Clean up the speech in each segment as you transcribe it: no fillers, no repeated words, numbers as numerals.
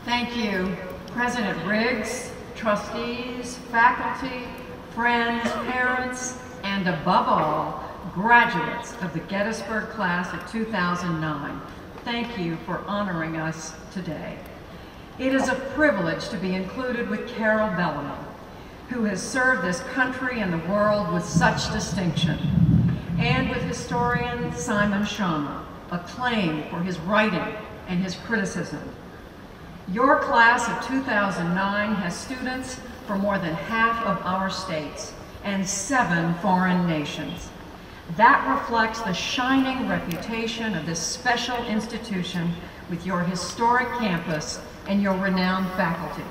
Thank you, President Riggs, trustees, faculty, friends, parents, and above all, graduates of the Gettysburg class of 2009. Thank you for honoring us today. It is a privilege to be included with Carol Bellamy, who has served this country and the world with such distinction, and with historian Simon Schama, acclaimed for his writing and his criticism. Your class of 2009 has students from more than half of our states and 7 foreign nations. That reflects the shining reputation of this special institution with your historic campus and your renowned faculty.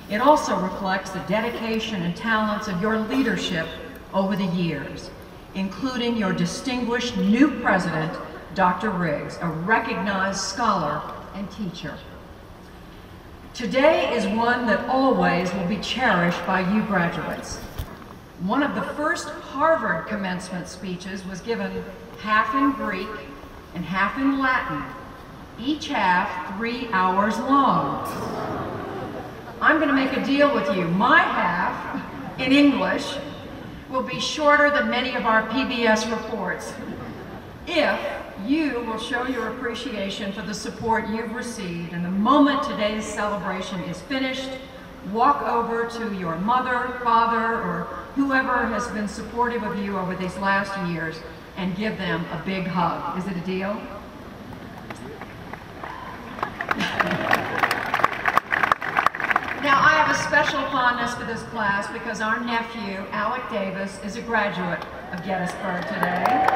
It also reflects the dedication and talents of your leadership over the years, including your distinguished new president, Dr. Riggs, a recognized scholar and teacher. Today is one that always will be cherished by you graduates. One of the first Harvard commencement speeches was given half in Greek and half in Latin, each half 3 hours long. I'm going to make a deal with you. My half, in English, will be shorter than many of our PBS reports, if you will show your appreciation for the support you've received, and the moment today's celebration is finished, walk over to your mother, father, or whoever has been supportive of you over these last years and give them a big hug. Is it a deal? Now, I have a special fondness for this class because our nephew, Alec Davis, is a graduate of Gettysburg today.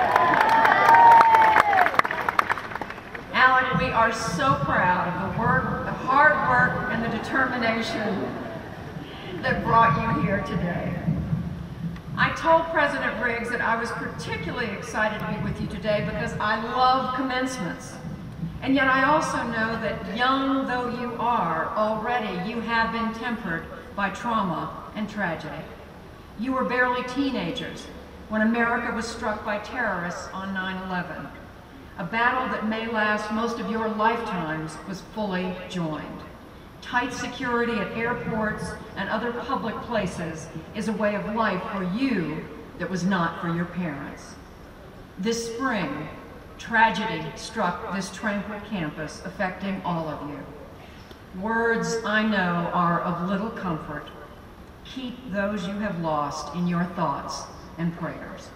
Alec, we are so proud of the work, the hard work, and the determination that brought you here today. I told President Riggs that I was particularly excited to be with you today because I love commencements. And yet I also know that young though you are, already you have been tempered by trauma and tragedy. You were barely teenagers when America was struck by terrorists on 9/11. A battle that may last most of your lifetimes was fully joined. Tight security at airports and other public places is a way of life for you that was not for your parents. This spring, tragedy struck this tranquil campus, affecting all of you. Words, I know, are of little comfort. Keep those you have lost in your thoughts and prayers.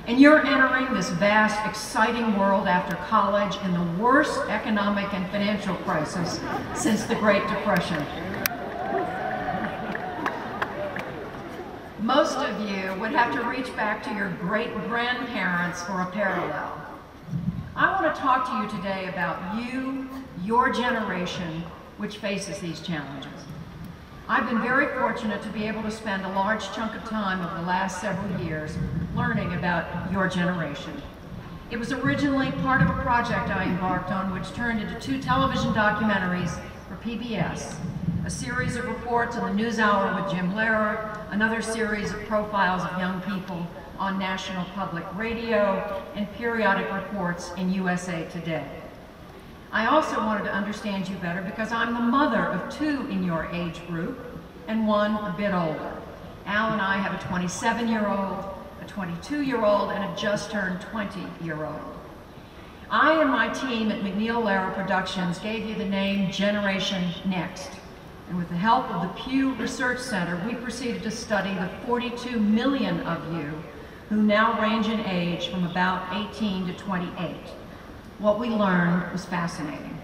And you're entering this vast, exciting world after college in the worst economic and financial crisis since the Great Depression. Most of you would have to reach back to your great-grandparents for a parallel. I want to talk to you today about you, your generation, which faces these challenges. I've been very fortunate to be able to spend a large chunk of time over the last several years learning about your generation. It was originally part of a project I embarked on which turned into 2 television documentaries for PBS, a series of reports on the NewsHour with Jim Lehrer, another series of profiles of young people on National Public Radio, and periodic reports in USA Today. I also wanted to understand you better because I'm the mother of 2 in your age group and 1 a bit older. Al and I have a 27-year-old, a 22-year-old, and a just-turned 20-year-old. I and my team at McNeil Lehrer Productions gave you the name Generation Next. And with the help of the Pew Research Center, we proceeded to study the 42 million of you who now range in age from about 18 to 28. What we learned was fascinating.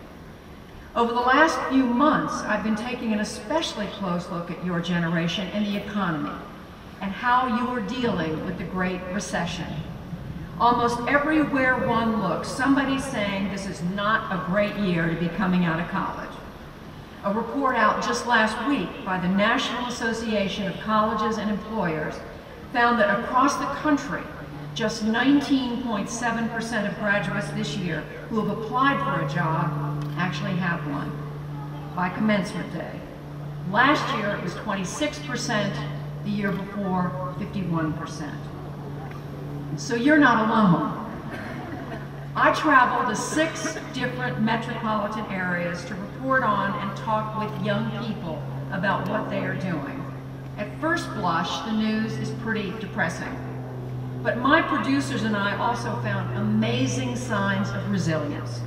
Over the last few months, I've been taking an especially close look at your generation and the economy, and how you are dealing with the Great Recession. Almost everywhere one looks, somebody's saying this is not a great year to be coming out of college. A report out just last week by the National Association of Colleges and Employers found that across the country, just 19.7% of graduates this year who have applied for a job actually have one by commencement day. Last year it was 26%, the year before 51%. So you're not alone. I travel to 6 different metropolitan areas to report on and talk with young people about what they are doing. At first blush, the news is pretty depressing. But my producers and I also found amazing signs of resilience.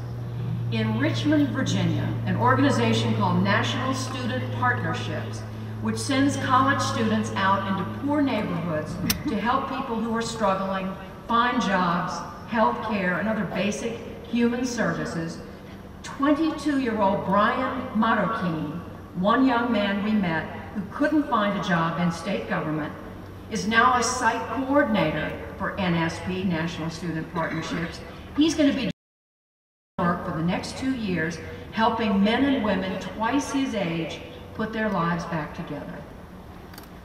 In Richmond, Virginia, an organization called National Student Partnerships, which sends college students out into poor neighborhoods to help people who are struggling find jobs, health care, and other basic human services, 22-year-old Brian Marroquin, one young man we met who couldn't find a job in state government, is now a site coordinator for NSP, National Student Partnerships. He's going to be doing work for the next 2 years, helping men and women twice his age put their lives back together.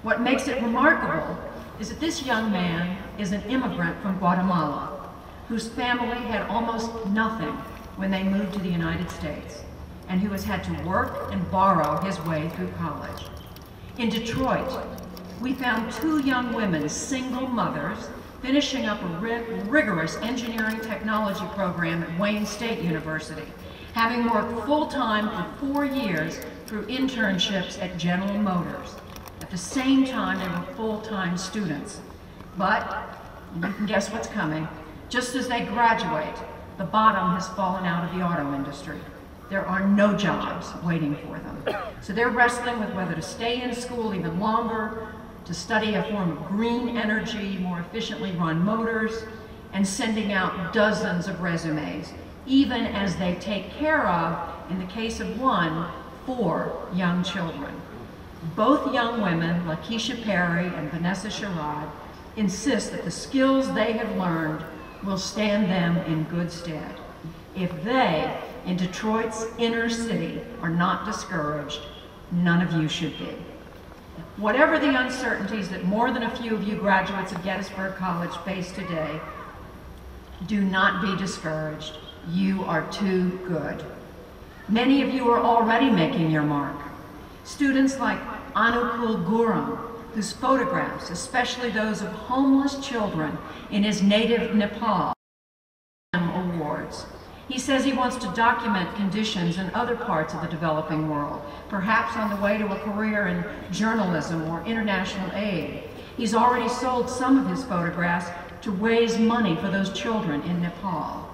What makes it remarkable is that this young man is an immigrant from Guatemala, whose family had almost nothing when they moved to the United States, and who has had to work and borrow his way through college. In Detroit, we found 2 young women, single mothers, finishing up a rigorous engineering technology program at Wayne State University, having worked full-time for 4 years through internships at General Motors. At the same time, they were full-time students. But you can guess what's coming. Just as they graduate, the bottom has fallen out of the auto industry. There are no jobs waiting for them. So they're wrestling with whether to stay in school even longer, to study a form of green energy, more efficiently run motors, and sending out dozens of resumes, even as they take care of, in the case of one, 4 young children. Both young women, Lakeisha Perry and Vanessa Sherrod, insist that the skills they have learned will stand them in good stead. If they, in Detroit's inner city, are not discouraged, none of you should be. Whatever the uncertainties that more than a few of you graduates of Gettysburg College face today, do not be discouraged. You are too good. Many of you are already making your mark. Students like Anukul Guram, whose photographs, especially those of homeless children in his native Nepal, awards. He says he wants to document conditions in other parts of the developing world, perhaps on the way to a career in journalism or international aid. He's already sold some of his photographs to raise money for those children in Nepal.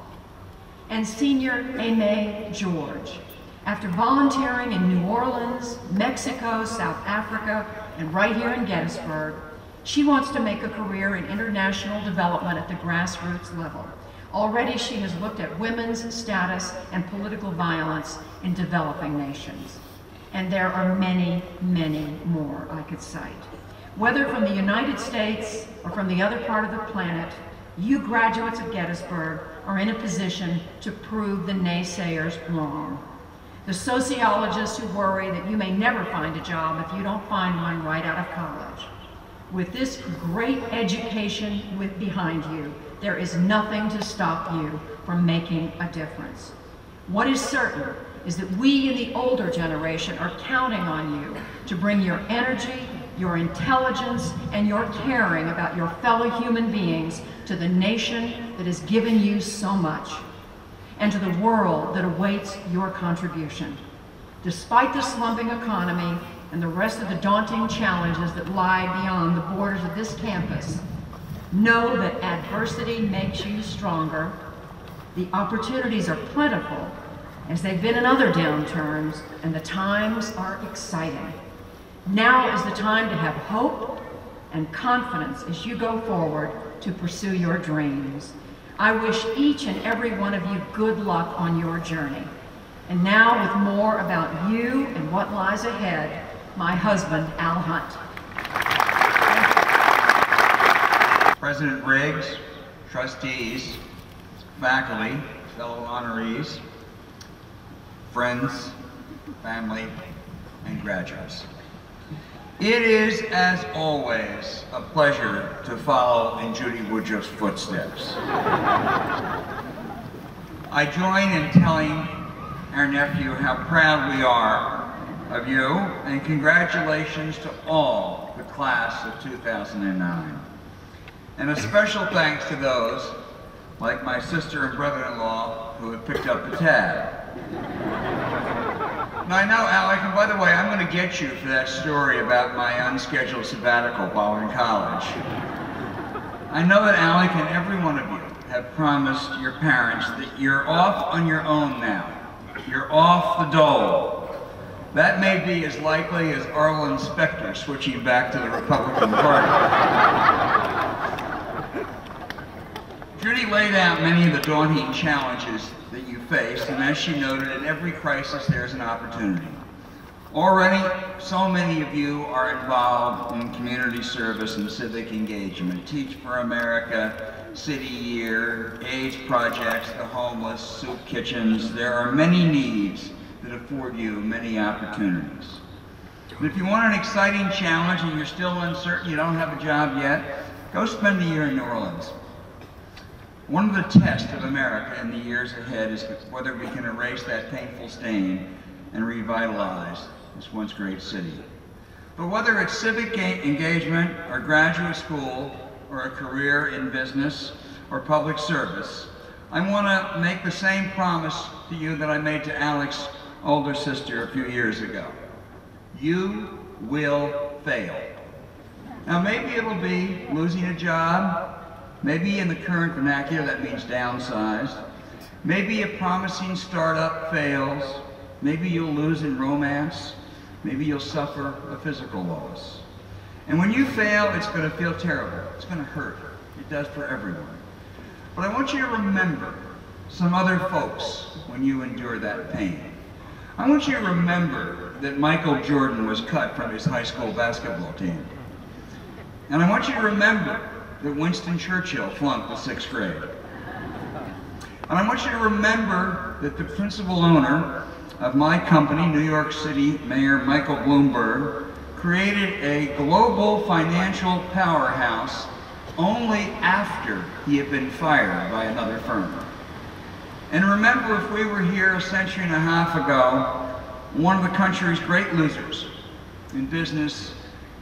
And senior Aimee George, after volunteering in New Orleans, Mexico, South Africa, and right here in Gettysburg, she wants to make a career in international development at the grassroots level. Already she has looked at women's status and political violence in developing nations. And there are many, many more I could cite. Whether from the United States or from the other part of the planet, you graduates of Gettysburg are in a position to prove the naysayers wrong. The sociologists who worry that you may never find a job if you don't find one right out of college. With this great education behind you, there is nothing to stop you from making a difference. What is certain is that we in the older generation are counting on you to bring your energy, your intelligence, and your caring about your fellow human beings to the nation that has given you so much, and to the world that awaits your contribution. Despite the slumping economy and the rest of the daunting challenges that lie beyond the borders of this campus, know that adversity makes you stronger. The opportunities are plentiful, as they've been in other downturns, and the times are exciting. Now is the time to have hope and confidence as you go forward to pursue your dreams. I wish each and every one of you good luck on your journey. And now, with more about you and what lies ahead, my husband, Al Hunt. President Riggs, trustees, faculty, fellow honorees, friends, family, and graduates. It is, as always, a pleasure to follow in Judy Woodruff's footsteps. I join in telling our nephew how proud we are of you, and congratulations to all the class of 2009. And a special thanks to those like my sister and brother-in-law who have picked up the tab. Now I know, Alec, and by the way, I'm going to get you for that story about my unscheduled sabbatical while in college. I know that Alec and every one of you have promised your parents that you're off on your own now. You're off the dole. That may be as likely as Arlen Specter switching back to the Republican Party. Judy laid out many of the daunting challenges that you face, and as she noted, in every crisis there's an opportunity. Already, so many of you are involved in community service and civic engagement. Teach for America, City Year, AIDS projects, the homeless, soup kitchens. There are many needs that afford you many opportunities. But if you want an exciting challenge and you're still uncertain, you don't have a job yet, go spend a year in New Orleans. One of the tests of America in the years ahead is whether we can erase that painful stain and revitalize this once great city. But whether it's civic engagement or graduate school or a career in business or public service, I want to make the same promise to you that I made to Alec's older sister a few years ago. You will fail. Now maybe it'll be losing a job, maybe in the current vernacular that means downsized, maybe a promising startup fails, maybe you'll lose in romance, maybe you'll suffer a physical loss. And when you fail, it's going to feel terrible. It's going to hurt. It does for everyone. But I want you to remember some other folks when you endure that pain. I want you to remember that Michael Jordan was cut from his high school basketball team. And I want you to remember that Winston Churchill flunked the 6th grade. And I want you to remember that the principal owner of my company, New York City Mayor Michael Bloomberg, created a global financial powerhouse only after he had been fired by another firm. And remember, if we were here a century and a half ago, one of the country's great losers in business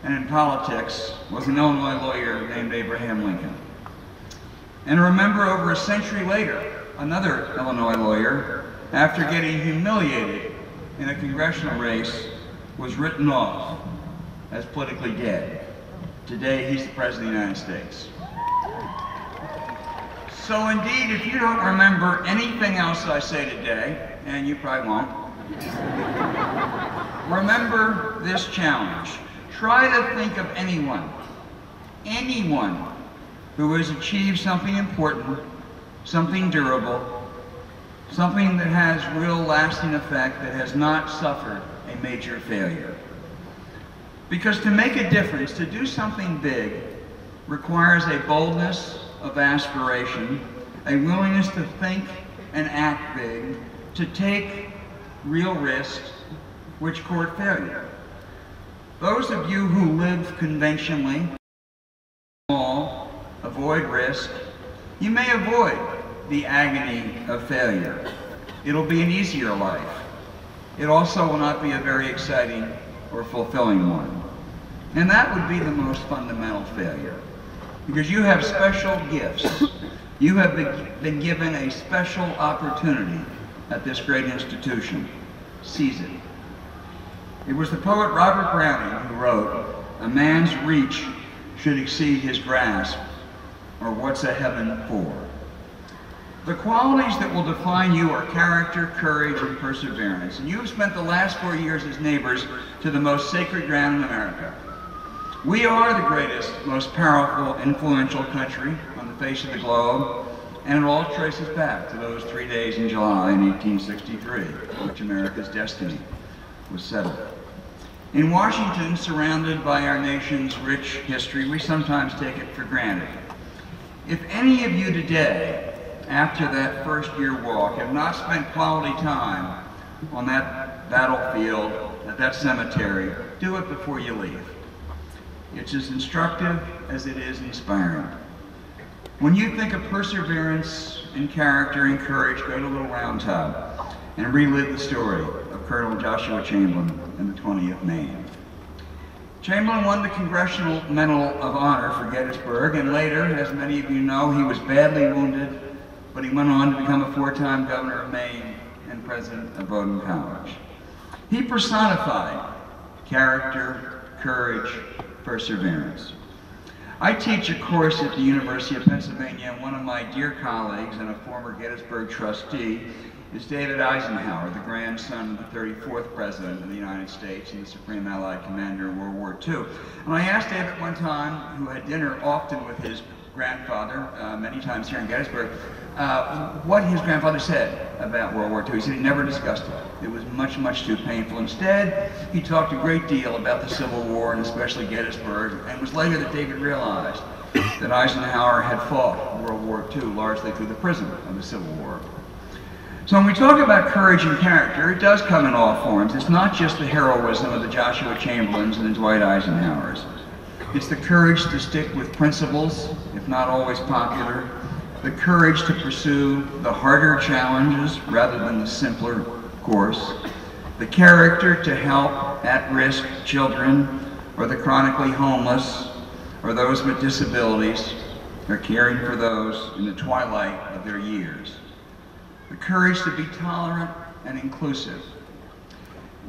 and in politics was an Illinois lawyer named Abraham Lincoln. And remember, over a century later, another Illinois lawyer, after getting humiliated in a congressional race, was written off as politically dead. Today, he's the President of the United States. So indeed, if you don't remember anything else I say today, and you probably won't, remember this challenge. Try to think of anyone who has achieved something important, something durable, something that has real lasting effect, that has not suffered a major failure. Because to make a difference, to do something big, requires a boldness of aspiration, a willingness to think and act big, to take real risks which court failure. Those of you who live conventionally, avoid risk, you may avoid the agony of failure. It'll be an easier life. It also will not be a very exciting or fulfilling one. And that would be the most fundamental failure. Because you have special gifts. You have been given a special opportunity at this great institution. Seize it. It was the poet Robert Browning who wrote, "A man's reach should exceed his grasp, or what's a heaven for?" The qualities that will define you are character, courage, and perseverance. And you've spent the last 4 years as neighbors to the most sacred ground in America. We are the greatest, most powerful, influential country on the face of the globe, and it all traces back to those 3 days in July in 1863, in which America's destiny was settled. In Washington, surrounded by our nation's rich history, we sometimes take it for granted. If any of you today, after that first-year walk, have not spent quality time on that battlefield, at that cemetery, do it before you leave. It's as instructive as it is inspiring. When you think of perseverance and character and courage, go to Little Round Top and relive the story of Colonel Joshua Chamberlain in the 20th Maine. Chamberlain won the Congressional Medal of Honor for Gettysburg, and later, as many of you know, he was badly wounded but he went on to become a 4-time governor of Maine and president of Bowdoin College. He personified character, courage, perseverance. I teach a course at the University of Pennsylvania, and one of my dear colleagues and a former Gettysburg trustee is David Eisenhower, the grandson of the 34th President of the United States and the Supreme Allied Commander in World War II. And I asked David one time, who had dinner often with his grandfather, many times here in Gettysburg, what his grandfather said about World War II. He said he never discussed it. It was much, much too painful. Instead, he talked a great deal about the Civil War, and especially Gettysburg, and it was later that David realized that Eisenhower had fought World War II largely through the prism of the Civil War. So when we talk about courage and character, it does come in all forms. It's not just the heroism of the Joshua Chamberlains and the Dwight Eisenhowers. It's the courage to stick with principles, if not always popular, the courage to pursue the harder challenges rather than the simpler course, the character to help at-risk children or the chronically homeless or those with disabilities or caring for those in the twilight of their years, the courage to be tolerant and inclusive.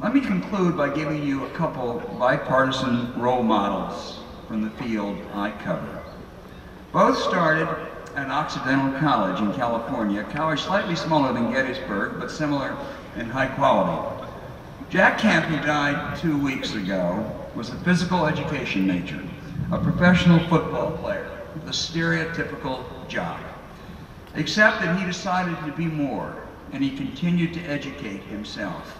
Let me conclude by giving you a couple bipartisan role models from the field I cover. Both started at Occidental College in California, a college slightly smaller than Gettysburg, but similar in high quality. Jack Kemp, who died 2 weeks ago, was a physical education major, a professional football player, the stereotypical jock. Except that he decided to be more, and he continued to educate himself.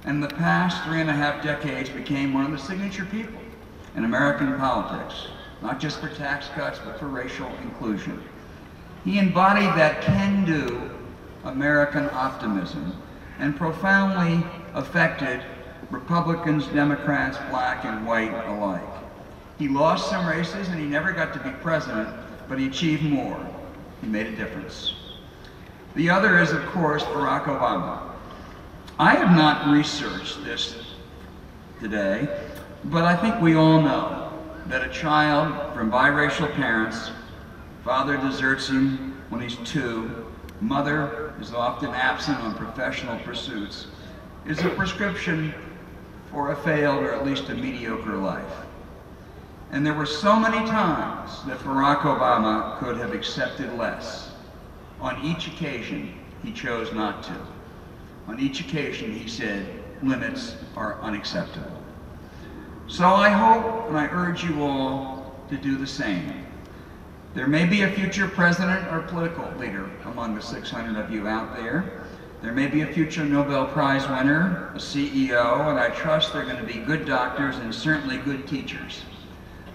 And in the past 3.5 decades became one of the signature people in American politics, not just for tax cuts, but for racial inclusion. He embodied that can-do American optimism and profoundly affected Republicans, Democrats, black and white alike. He lost some races and he never got to be president, but he achieved more. He made a difference. The other is, of course, Barack Obama. I have not researched this today, but I think we all know that a child from biracial parents, father deserts him when he's 2, mother is often absent on professional pursuits, is a prescription for a failed or at least a mediocre life. And there were so many times that Barack Obama could have accepted less. On each occasion, he chose not to. On each occasion, he said, limits are unacceptable. So I hope and I urge you all to do the same. There may be a future president or political leader among the 600 of you out there. There may be a future Nobel Prize winner, a CEO, and I trust they're going to be good doctors and certainly good teachers.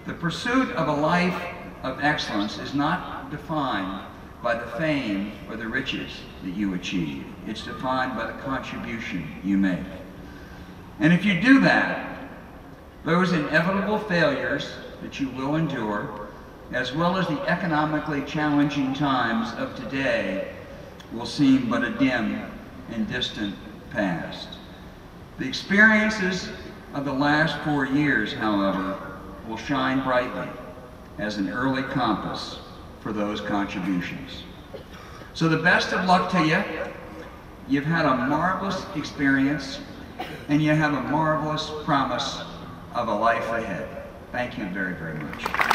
The pursuit of a life of excellence is not defined by the fame or the riches that you achieve. It's defined by the contribution you make. And if you do that, those inevitable failures that you will endure, as well as the economically challenging times of today, will seem but a dim and distant past. The experiences of the last 4 years, however, will shine brightly as an early compass for those contributions. So the best of luck to you. You've had a marvelous experience, and you have a marvelous promise of a life ahead. Thank you very, very much.